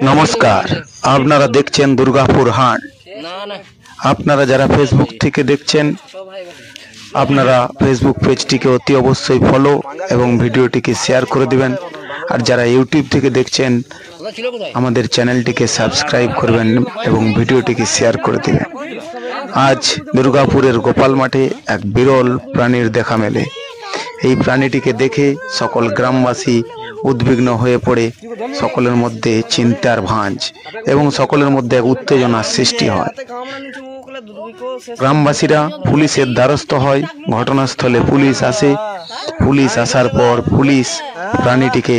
নমস্কার, আপনারা দেখছেন দুর্গাপুর হাট। আপনারা যারা ফেসবুক থেকে দেখছেন, আপনারা ফেসবুক পেজটিকে অতি অবশ্যই ফলো এবং ভিডিওটিকে শেয়ার করে দিবেন। আর যারা ইউটিউব থেকে দেখছেন, আমাদের চ্যানেলটিকে সাবস্ক্রাইব করবেন এবং ভিডিওটিকে শেয়ার করে দিবেন। আজ দুর্গাপুরের গোপাল মাঠে এক বিরল প্রাণীর দেখা মেলে। এই প্রাণীটিকে দেখে সকল গ্রামবাসী উদ্বিগ্ন হয়ে পড়ে, সকলের মধ্যে চিন্তার ভাঁজ এবং সকলের মধ্যে এক উত্তেজনার সৃষ্টি হয়। গ্রামবাসীরা পুলিশের দ্বারস্থ হয়। ঘটনাস্থলে পুলিশ আসে। পুলিশ আসার পর পুলিশ প্রাণীটিকে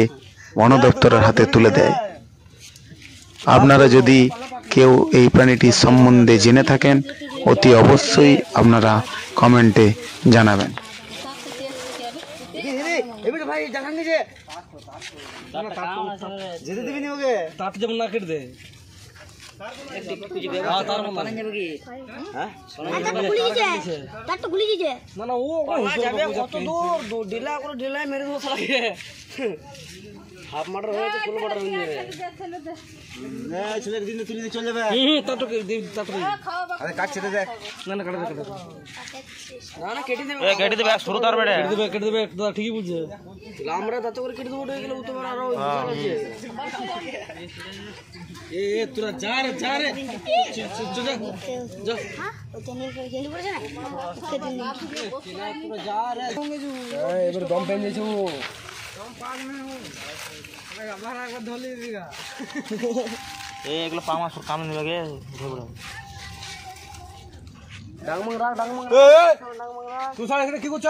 বন দপ্তরের হাতে তুলে দেয়। আপনারা যদি কেউ এই প্রাণীটির সম্বন্ধে জেনে থাকেন, অতি অবশ্যই আপনারা কমেন্টে জানাবেন। হাফ মাটার হয়েছে, ফুল মাটার হয়ে যাবে। ছেলে দিন তুলে দিয়ে চলে যাবে। আরে কাট ছেড়ে দে। না না কাটে দে, না না কেটে দেবে। কেটে দেবে, শুরু তার বেড়ে কেটে দেবে। দাদা ঠিকই বলছে। আমরা তাতে করে কেটে দেবো, ওটা গেলে তোমার আরো আছে। এ তোরা যা রে যা রে, যা এবার দম পেয়ে যাইছো। এগুলো পামা সব কামে নিবে। ডাংমাং রাখ, ডাংমাং তুই সারা এখানে কি করছ?